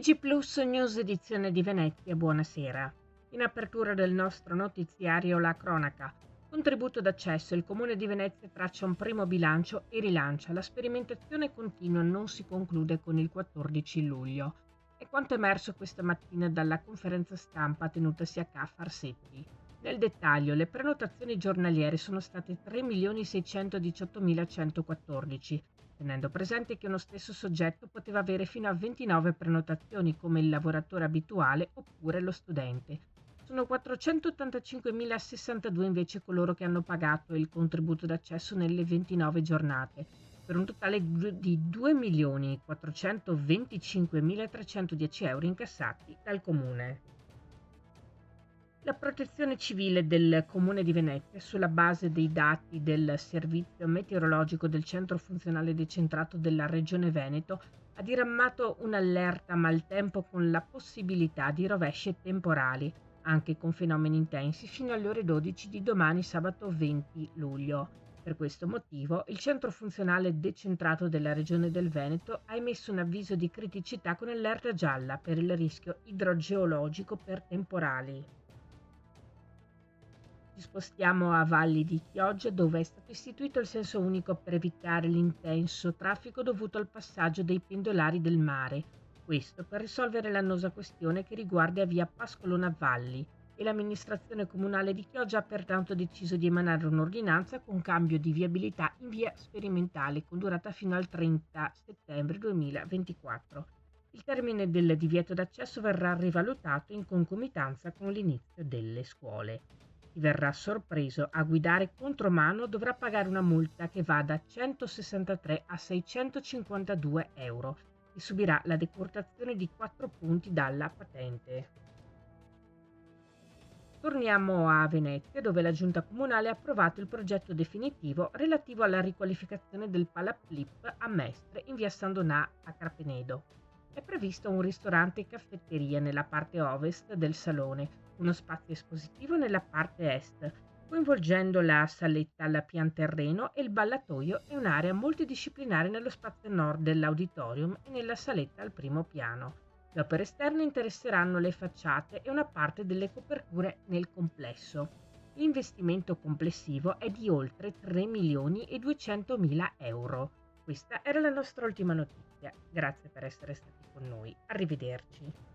TG Plus News edizione di Venezia, buonasera. In apertura del nostro notiziario la cronaca. Contributo d'accesso, il Comune di Venezia traccia un primo bilancio e rilancia. La sperimentazione continua non si conclude con il 14 luglio. È quanto emerso questa mattina dalla conferenza stampa tenutasi a Ca' Farsetti. Nel dettaglio, le prenotazioni giornaliere sono state 3.618.114, tenendo presente che uno stesso soggetto poteva avere fino a 29 prenotazioni come il lavoratore abituale oppure lo studente. Sono 485.062 invece coloro che hanno pagato il contributo d'accesso nelle 29 giornate, per un totale di 2.425.310 euro incassati dal Comune. La Protezione Civile del Comune di Venezia, sulla base dei dati del Servizio Meteorologico del Centro Funzionale Decentrato della Regione Veneto, ha diramato un'allerta maltempo con la possibilità di rovesci temporali, anche con fenomeni intensi, fino alle ore 12 di domani sabato 20 luglio. Per questo motivo, il Centro Funzionale Decentrato della Regione del Veneto ha emesso un avviso di criticità con allerta gialla per il rischio idrogeologico per temporali. Ci spostiamo a Valli di Chioggia, dove è stato istituito il senso unico per evitare l'intenso traffico dovuto al passaggio dei pendolari del mare. Questo per risolvere l'annosa questione che riguarda via Pascolona Valli, e l'amministrazione comunale di Chioggia ha pertanto deciso di emanare un'ordinanza con cambio di viabilità in via sperimentale con durata fino al 30 settembre 2024. Il termine del divieto d'accesso verrà rivalutato in concomitanza con l'inizio delle scuole. Chi verrà sorpreso a guidare contromano dovrà pagare una multa che va da 163 a 652 euro e subirà la decurtazione di 4 punti dalla patente. Torniamo a Venezia, dove la Giunta Comunale ha approvato il progetto definitivo relativo alla riqualificazione del Palaplip a Mestre in via San Donà a Carpenedo. È previsto un ristorante e caffetteria nella parte ovest del salone, uno spazio espositivo nella parte est, coinvolgendo la saletta al pian terreno, e il ballatoio e un'area multidisciplinare nello spazio nord dell'auditorium e nella saletta al primo piano. Le opere esterne interesseranno le facciate e una parte delle coperture nel complesso. L'investimento complessivo è di oltre 3.200.000 euro. Questa era la nostra ultima notizia. Grazie per essere stati con noi. Arrivederci.